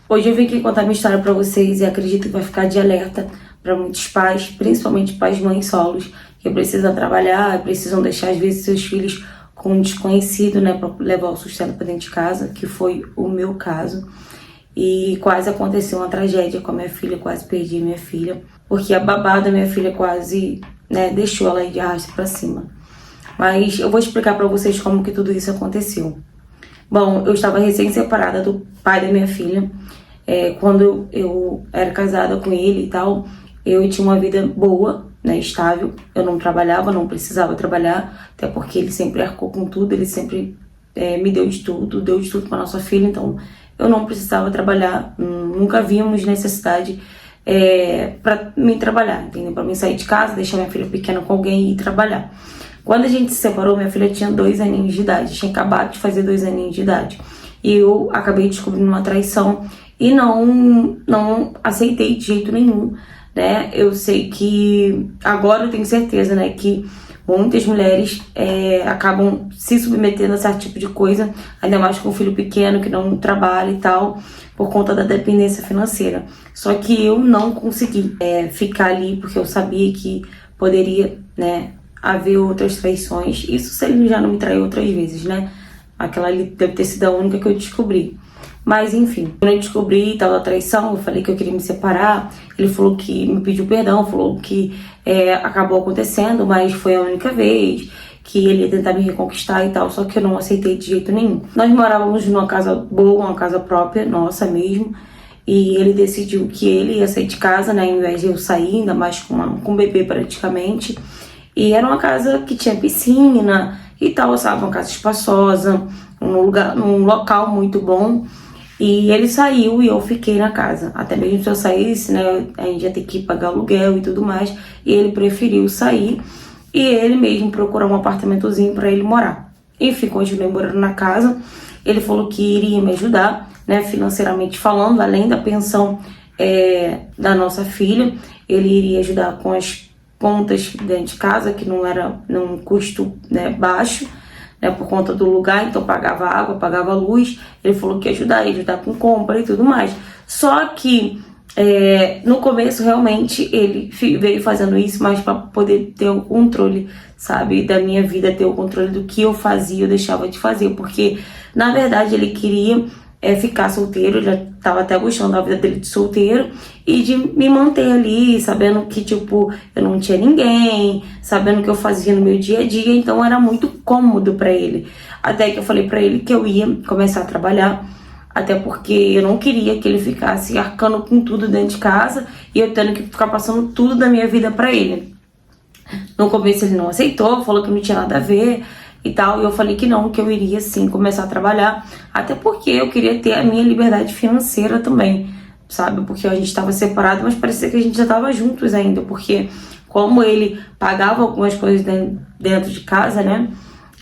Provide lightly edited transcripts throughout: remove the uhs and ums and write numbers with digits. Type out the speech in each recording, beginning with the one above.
Hoje eu vim aqui contar minha história pra vocês e acredito que vai ficar de alerta para muitos pais, principalmente pais mães solos, que precisam trabalhar, precisam deixar às vezes seus filhos com um desconhecido, né, para levar o sustento para dentro de casa, que foi o meu caso. E quase aconteceu uma tragédia com a minha filha, quase perdi minha filha, porque a babá da minha filha quase, né, deixou ela ir de arrasto para cima. Mas eu vou explicar para vocês como que tudo isso aconteceu. Bom, eu estava recém-separada do pai da minha filha. Quando eu era casada com ele e tal, eu tinha uma vida boa, né, estável. Eu não trabalhava, não precisava trabalhar, até porque ele sempre arcou com tudo, ele sempre me deu de tudo para nossa filha, então eu não precisava trabalhar, nunca vimos necessidade para mim trabalhar, entendeu? Para mim sair de casa, deixar minha filha pequena com alguém e ir trabalhar. Quando a gente se separou, minha filha tinha 2 aninhos de idade, tinha acabado de fazer 2 aninhos de idade. E eu acabei descobrindo uma traição e não aceitei de jeito nenhum, né? Eu sei que, agora eu tenho certeza, né, que muitas mulheres acabam se submetendo a certo tipo de coisa, ainda mais com um filho pequeno que não trabalha e tal, por conta da dependência financeira. Só que eu não consegui ficar ali, porque eu sabia que poderia, né, haver outras traições. Isso se ele já não me traiu outras vezes, né? Aquela ali deve ter sido a única que eu descobri. Mas enfim, quando eu descobri tal da traição, eu falei que eu queria me separar. Ele falou que me pediu perdão, falou que acabou acontecendo, mas foi a única vez, que ele ia tentar me reconquistar e tal, só que eu não aceitei de jeito nenhum. Nós morávamos numa casa boa, uma casa própria, nossa mesmo, e ele decidiu que ele ia sair de casa, né, ao invés de eu sair, ainda mais com um bebê praticamente. E era uma casa que tinha piscina e tal, sabe, uma casa espaçosa, num local muito bom. E ele saiu e eu fiquei na casa. Até mesmo se eu saísse, né, a gente ia ter que pagar aluguel e tudo mais. E ele preferiu sair e ele mesmo procurar um apartamentozinho para ele morar. Enfim, continuei morando na casa. Ele falou que iria me ajudar, né, financeiramente falando, além da pensão da nossa filha. Ele iria ajudar com as contas dentro de casa, que não era num custo, né, baixo, né, por conta do lugar, então pagava água, pagava luz. Ele falou que ia ajudar com compra e tudo mais. Só que no começo realmente ele veio fazendo isso mais para poder ter o controle, sabe, da minha vida, ter o controle do que eu fazia, eu deixava de fazer, porque na verdade ele queria ficar solteiro, já tava até gostando da vida dele de solteiro e de me manter ali, sabendo que, tipo, eu não tinha ninguém, sabendo o que eu fazia no meu dia a dia, então era muito cômodo pra ele. Até que eu falei pra ele que eu ia começar a trabalhar, até porque eu não queria que ele ficasse arcando com tudo dentro de casa e eu tendo que ficar passando tudo da minha vida pra ele. No começo ele não aceitou, falou que não tinha nada a ver e tal, e eu falei que não, que eu iria sim começar a trabalhar, até porque eu queria ter a minha liberdade financeira também, sabe, porque a gente estava separado, mas parecia que a gente já estava juntos ainda, porque como ele pagava algumas coisas dentro de casa, né,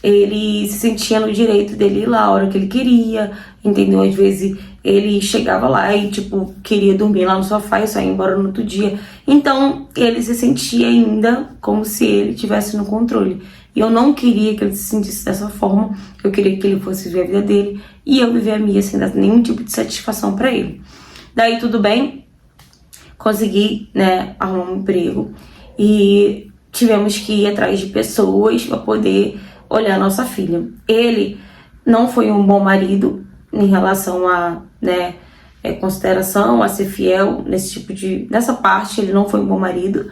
ele se sentia no direito dele ir lá a hora que ele queria, entendeu? Às vezes ele chegava lá e, tipo, queria dormir lá no sofá e sair embora no outro dia. Então, ele se sentia ainda como se ele tivesse no controle. E eu não queria que ele se sentisse dessa forma. Eu queria que ele fosse viver a vida dele e eu viver a minha sem dar nenhum tipo de satisfação pra ele. Daí, tudo bem. Consegui, né, arrumar um emprego. E tivemos que ir atrás de pessoas pra poder olhar a nossa filha. Ele não foi um bom marido em relação a, né, consideração, a ser fiel nessa parte. Ele não foi um bom marido,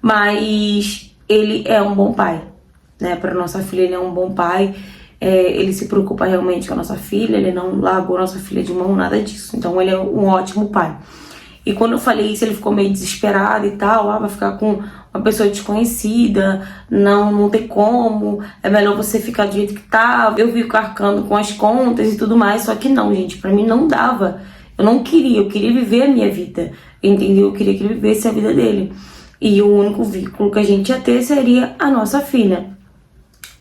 mas ele é um bom pai, né, para nossa filha. Ele é um bom pai, ele se preocupa realmente com a nossa filha, ele não largou a nossa filha de mão, nada disso. Então ele é um ótimo pai. E quando eu falei isso, ele ficou meio desesperado e tal. Vai ficar com uma pessoa desconhecida, não tem como, é melhor você ficar do jeito que tá. Eu fico arcando com as contas e tudo mais, só que não, gente, pra mim não dava. Eu não queria, eu queria viver a minha vida, entendeu? Eu queria que ele vivesse a vida dele. E o único vínculo que a gente ia ter seria a nossa filha.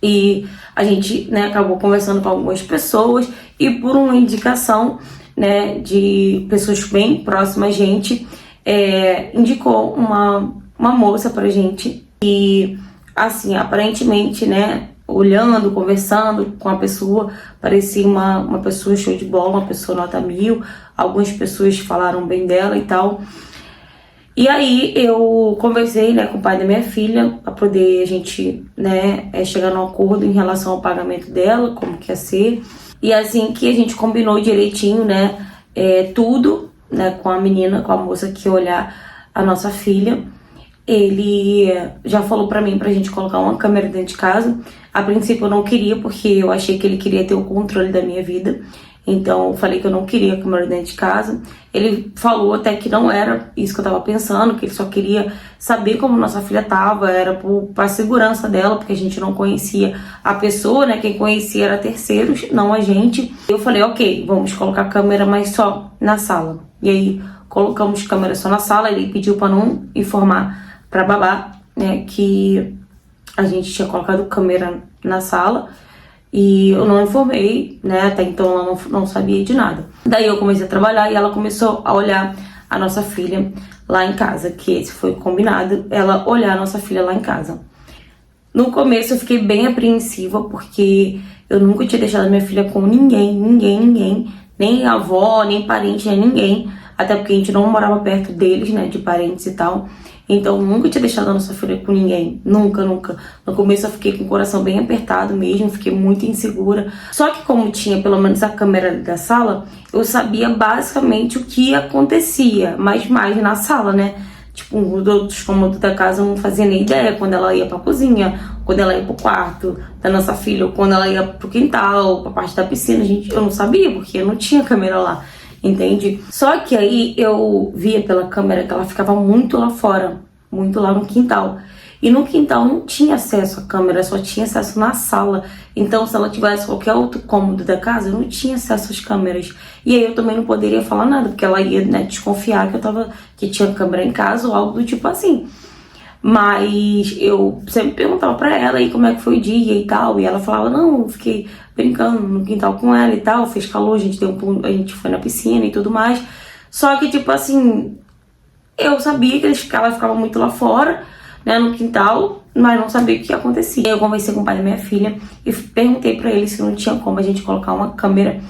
E a gente, né, acabou conversando com algumas pessoas e por uma indicação, né, de pessoas bem próximas a gente, indicou uma moça pra gente e, assim, aparentemente, né, olhando, conversando com a pessoa, parecia uma pessoa show de bola, uma pessoa nota 1000, algumas pessoas falaram bem dela e tal. E aí eu conversei, né, com o pai da minha filha para poder a gente, né, chegar num acordo em relação ao pagamento dela, como que ia ser. E assim que a gente combinou direitinho, né, tudo, né, com a menina, com a moça que ia olhar a nossa filha, ele já falou pra mim pra gente colocar uma câmera dentro de casa. A princípio eu não queria, porque eu achei que ele queria ter o controle da minha vida. Então eu falei que eu não queria câmera dentro de casa. Ele falou até que não era isso que eu tava pensando, que ele só queria saber como nossa filha tava, era pra segurança dela, porque a gente não conhecia a pessoa, né? Quem conhecia era terceiros, não a gente. Eu falei, ok, vamos colocar câmera, mas só na sala. E aí colocamos câmera só na sala. Ele pediu pra não informar pra babá, né, que a gente tinha colocado câmera na sala. E eu não informei, né, até então ela não sabia de nada. Daí eu comecei a trabalhar e ela começou a olhar a nossa filha lá em casa, que esse foi combinado, ela olhar a nossa filha lá em casa. No começo eu fiquei bem apreensiva, porque eu nunca tinha deixado a minha filha com ninguém, nem avó, nem parente, nem ninguém, até porque a gente não morava perto deles, né, de parentes e tal. Então, nunca tinha deixado a nossa filha com ninguém. Nunca. No começo eu fiquei com o coração bem apertado mesmo, fiquei muito insegura. Só que como tinha pelo menos a câmera da sala, eu sabia basicamente o que acontecia, mas mais na sala, né? Tipo, os outros cômodos da casa eu não fazia nem ideia quando ela ia pra cozinha, quando ela ia pro quarto da nossa filha, ou quando ela ia pro quintal, pra parte da piscina. Eu não sabia, porque eu não tinha câmera lá. Entende? Só que aí eu via pela câmera que ela ficava muito lá fora, muito lá no quintal. E no quintal não tinha acesso à câmera, só tinha acesso na sala. Então, se ela tivesse qualquer outro cômodo da casa, eu não tinha acesso às câmeras. E aí eu também não poderia falar nada, porque ela ia, né, desconfiar que tinha câmera em casa ou algo do tipo assim. Mas eu sempre perguntava pra ela aí como é que foi o dia e tal. E ela falava, não, eu fiquei brincando no quintal com ela e tal. Fez calor, a gente a gente foi na piscina e tudo mais. Só que, tipo assim, eu sabia que ela ficava muito lá fora, né, no quintal, mas não sabia o que acontecia. Eu conversei com o pai da minha filha e perguntei pra ele se não tinha como a gente colocar uma câmera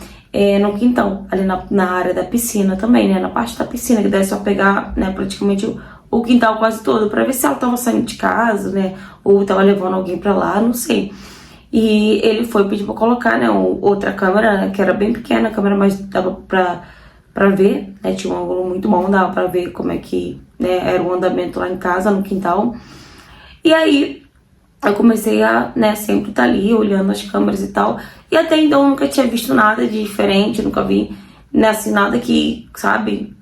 no quintal, ali na área da piscina também, né, na parte da piscina, que daí é só pegar, né, praticamente o quintal quase todo, pra ver se ela tava saindo de casa, né, ou tava levando alguém pra lá, não sei. E ele foi pedir pra colocar, né, outra câmera, né, que era bem pequena, a câmera, mas dava pra ver, né, tinha um ângulo muito bom, dava pra ver como é que, né, era o andamento lá em casa, no quintal. E aí eu comecei a, né, sempre estar ali olhando as câmeras e tal, e até então eu nunca tinha visto nada de diferente, nunca vi, né, assim, nada que, sabe,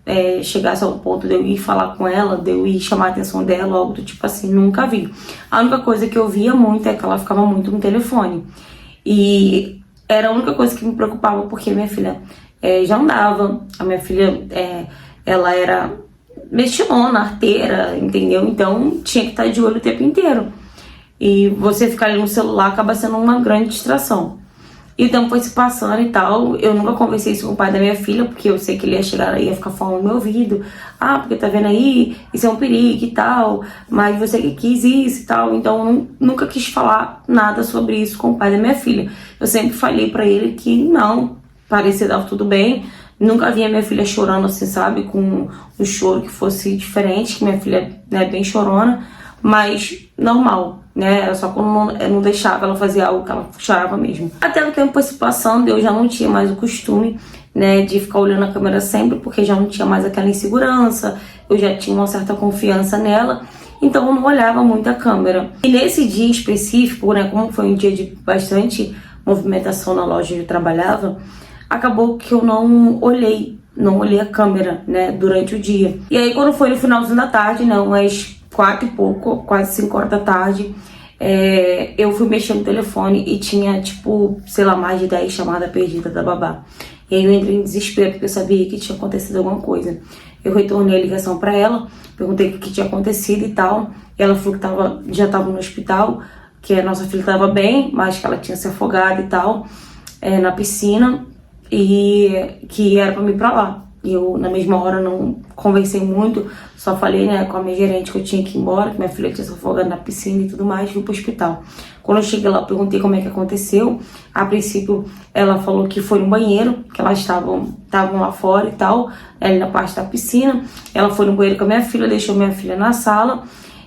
chegasse ao ponto de eu ir falar com ela, de eu ir chamar a atenção dela, algo do tipo assim, nunca vi. A única coisa que eu via muito é que ela ficava muito no telefone. E era a única coisa que me preocupava, porque minha filha já andava, a minha filha, ela era mexilona, arteira, entendeu? Então tinha que estar de olho o tempo inteiro. E você ficar ali no celular acaba sendo uma grande distração. E o tempo foi se passando e tal. Eu nunca conversei isso com o pai da minha filha, porque eu sei que ele ia chegar e ia ficar falando no meu ouvido. Ah, porque tá vendo aí? Isso é um perigo e tal. Mas você que quis isso e tal. Então eu nunca quis falar nada sobre isso com o pai da minha filha. Eu sempre falei pra ele que não, parecia dar tudo bem. Nunca vi a minha filha chorando assim, sabe? Com um choro que fosse diferente, que minha filha é bem chorona. Mas normal, né? Era só quando não deixava ela fazer algo que ela chorava mesmo. Até o tempo foi se passando, eu já não tinha mais o costume, né, de ficar olhando a câmera sempre, porque já não tinha mais aquela insegurança, eu já tinha uma certa confiança nela, então eu não olhava muito a câmera. E nesse dia específico, né, como foi um dia de bastante movimentação na loja onde eu trabalhava, acabou que eu não olhei a câmera, né, durante o dia. E aí quando foi no finalzinho da tarde, né, umas 4 e pouco, quase 5 horas da tarde, eu fui mexer no telefone e tinha, tipo, sei lá, mais de 10 chamadas perdidas da babá. E aí eu entrei em desespero, porque eu sabia que tinha acontecido alguma coisa. Eu retornei a ligação pra ela, perguntei o que tinha acontecido e tal. E ela falou que já tava no hospital, que a nossa filha tava bem, mas que ela tinha se afogado e tal, na piscina, e que era pra mim ir pra lá. E eu, na mesma hora, não conversei muito, só falei, né, com a minha gerente que eu tinha que ir embora, que minha filha tinha se afogado na piscina e tudo mais, fui pro hospital. Quando eu cheguei lá, eu perguntei como é que aconteceu. A princípio, ela falou que foi no banheiro, que elas estavam lá fora e tal, ali na parte da piscina. Ela foi no banheiro com a minha filha, deixou minha filha na sala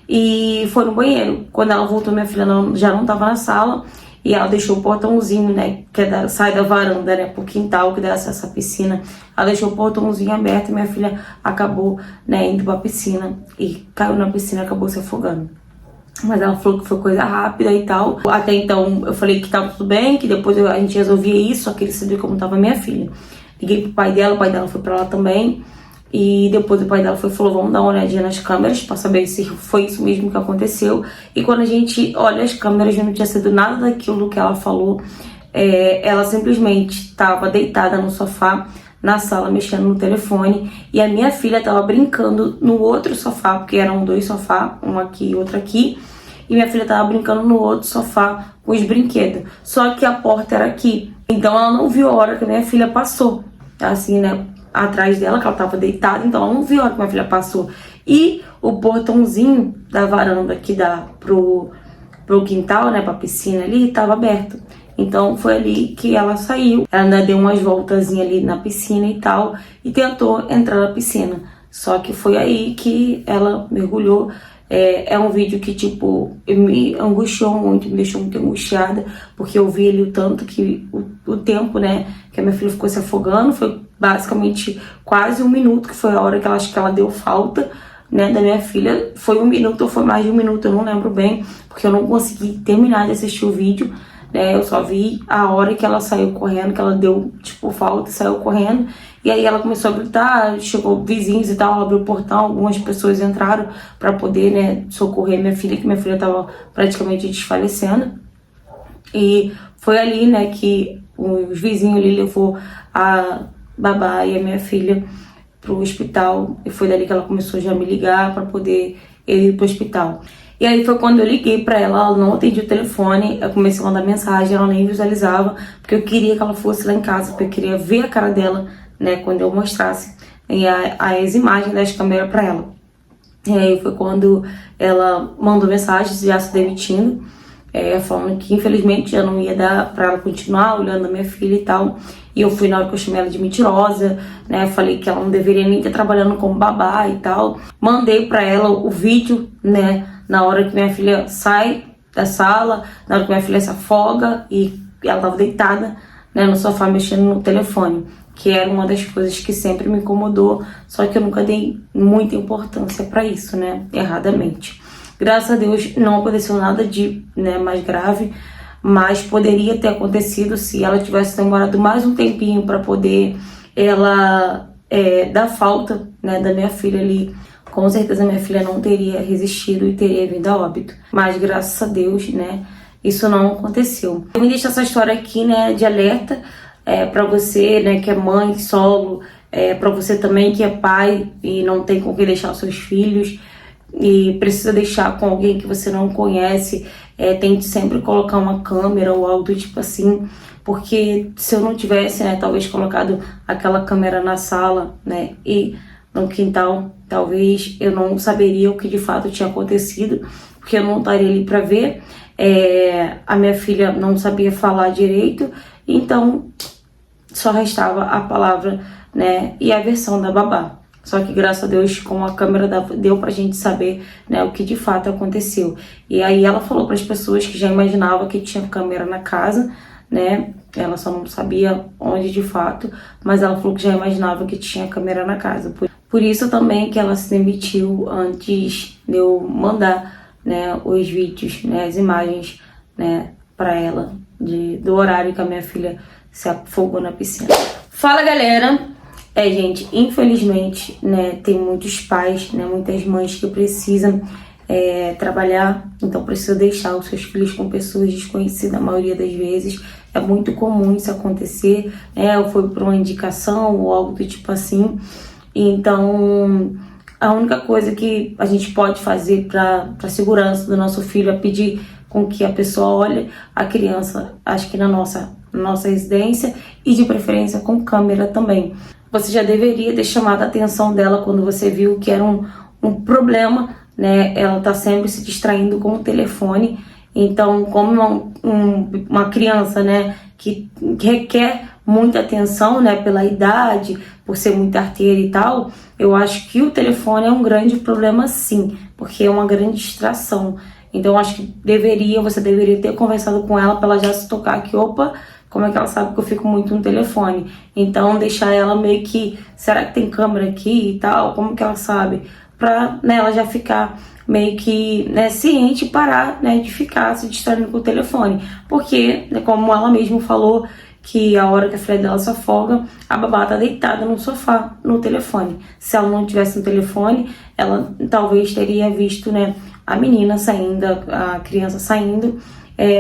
e foi no banheiro. Quando ela voltou, minha filha já não estava na sala. E ela deixou o portãozinho, né, que sai da varanda, né, pro quintal, que dá acesso à piscina. Ela deixou o portãozinho aberto e minha filha acabou, né, indo pra piscina. E caiu na piscina e acabou se afogando. Mas ela falou que foi coisa rápida e tal. Até então, eu falei que tava tudo bem, que depois a gente resolvia isso, só que ele sabia como tava minha filha. Liguei pro pai dela, o pai dela foi pra lá também. E depois o pai dela falou, vamos dar uma olhadinha nas câmeras pra saber se foi isso mesmo que aconteceu. E quando a gente olha as câmeras, não tinha sido nada daquilo que ela falou. Ela simplesmente estava deitada no sofá, na sala, mexendo no telefone. E a minha filha estava brincando no outro sofá, porque eram 2 sofás, um aqui e outro aqui. E minha filha estava brincando no outro sofá com os brinquedos. Só que a porta era aqui. Então ela não viu a hora que a minha filha passou. Assim, né? Atrás dela, que ela tava deitada, então ela não viu a hora que minha filha passou. E o portãozinho da varanda que dá pro quintal, né, pra piscina ali, tava aberto. Então foi ali que ela saiu. Ela ainda deu umas voltazinhas ali na piscina e tal, e tentou entrar na piscina. Só que foi aí que ela mergulhou. É um vídeo que, tipo, me angustiou muito, me deixou muito angustiada, porque eu vi ali o tanto que, o tempo, né, que a minha filha ficou se afogando. Foi basicamente quase 1 minuto, que foi a hora que acho que ela deu falta, né, da minha filha. Foi 1 minuto ou foi mais de 1 minuto, eu não lembro bem, porque eu não consegui terminar de assistir o vídeo, né, eu só vi a hora que ela saiu correndo, que ela deu, tipo, falta e saiu correndo. E aí ela começou a gritar, chegou vizinhos e tal, ela abriu o portão, algumas pessoas entraram pra poder, né, socorrer minha filha, que minha filha tava praticamente desfalecendo. E foi ali, né, que os vizinhos ali levou a babá e a minha filha pro hospital. E foi dali que ela começou já a me ligar pra poder ir pro hospital. E aí foi quando eu liguei pra ela, ela não atendia o telefone, eu comecei a mandar mensagem, ela nem visualizava, porque eu queria que ela fosse lá em casa, porque eu queria ver a cara dela, né, quando eu mostrasse as imagens das câmeras pra ela. E aí foi quando ela mandou mensagem já se demitindo, falando que infelizmente já não ia dar pra ela continuar olhando a minha filha e tal. E eu fui na hora que eu chamei ela de mentirosa, né, falei que ela não deveria nem estar trabalhando como babá e tal. Mandei pra ela o vídeo, né, na hora que minha filha sai da sala, na hora que minha filha se afoga e ela tava deitada, né, no sofá mexendo no telefone, que era uma das coisas que sempre me incomodou, só que eu nunca dei muita importância pra isso, né, erradamente. Graças a Deus não aconteceu nada de, né, mais grave, mas poderia ter acontecido se ela tivesse demorado mais um tempinho para poder ela dar falta, né, da minha filha ali. Com certeza minha filha não teria resistido e teria vindo a óbito. Mas graças a Deus, né, isso não aconteceu. Eu vim deixar essa história aqui, né, de alerta para você, né, que é mãe solo, para você também que é pai e não tem com quem deixar os seus filhos e precisa deixar com alguém que você não conhece. Tente sempre colocar uma câmera ou algo do tipo assim, porque se eu não tivesse, né, talvez colocado aquela câmera na sala, né, e no quintal, talvez eu não saberia o que de fato tinha acontecido, porque eu não estaria ali para ver. A minha filha não sabia falar direito, então só restava a palavra, né, e a versão da babá. Só que graças a Deus, com a câmera deu pra gente saber, né, o que de fato aconteceu. E aí ela falou para as pessoas que já imaginava que tinha câmera na casa, né, ela só não sabia onde de fato, mas ela falou que já imaginava que tinha câmera na casa. Por isso também que ela se demitiu antes de eu mandar, né, os vídeos, né, as imagens, né, para ela do horário que a minha filha se afogou na piscina. Fala, galera! Gente, infelizmente, né, tem muitos pais, né, muitas mães que precisam trabalhar, então precisa deixar os seus filhos com pessoas desconhecidas a maioria das vezes. É muito comum isso acontecer, né, ou foi por uma indicação ou algo do tipo assim. Então, a única coisa que a gente pode fazer para a segurança do nosso filho é pedir com que a pessoa olhe a criança, acho que na nossa residência, e de preferência com câmera também. você já deveria ter chamado a atenção dela quando você viu que era um problema, né? Ela tá sempre se distraindo com o telefone. Então, como uma criança, né, que requer muita atenção, né, pela idade, por ser muito arteira e tal, eu acho que o telefone é um grande problema, sim, porque é uma grande distração. Então, eu acho que você deveria ter conversado com ela para ela já se tocar que, opa, como é que ela sabe que eu fico muito no telefone? Então, deixar ela meio que, será que tem câmera aqui e tal? Como que ela sabe? Pra, né, ela já ficar meio que, né, ciente e parar, né, de ficar se distraindo com o telefone. Porque, né, como ela mesma falou, que a hora que a filha dela se afoga, a babá tá deitada no sofá, no telefone. Se ela não tivesse no telefone, ela talvez teria visto, né, a menina saindo, a criança saindo,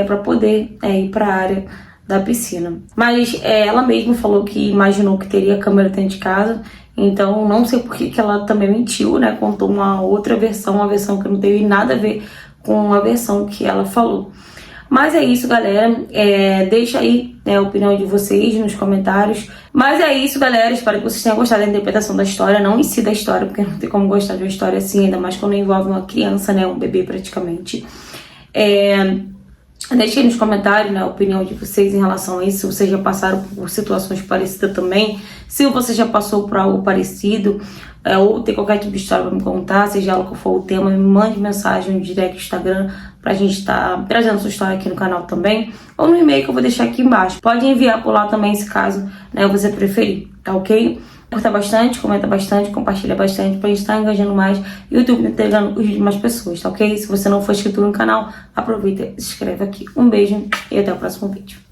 para poder ir para a área da piscina. Mas ela mesma falou que imaginou que teria câmera dentro de casa, então não sei por que ela também mentiu, né? Contou uma outra versão, uma versão que não teve nada a ver com a versão que ela falou. Mas é isso, galera. Deixa aí, né, a opinião de vocês nos comentários. Mas é isso, galera. Espero que vocês tenham gostado da interpretação da história. Não em si da história, porque não tem como gostar de uma história assim, ainda mais quando envolve uma criança, né? Um bebê praticamente. Deixe aí nos comentários, né, a opinião de vocês em relação a isso. Se vocês já passaram por situações parecidas também. Se você já passou por algo parecido, ou tem qualquer tipo de história para me contar, seja ela qual for o tema, me mande mensagem no direct do Instagram pra gente estar trazendo sua história aqui no canal também. Ou no e-mail que eu vou deixar aqui embaixo. Pode enviar por lá também, se caso, né, você preferir, tá ok? Curta bastante, comenta bastante, compartilha bastante pra gente estar engajando mais e o YouTube entregando os vídeos de mais pessoas, tá ok? Se você não for inscrito no canal, aproveita e se inscreve aqui. Um beijo e até o próximo vídeo.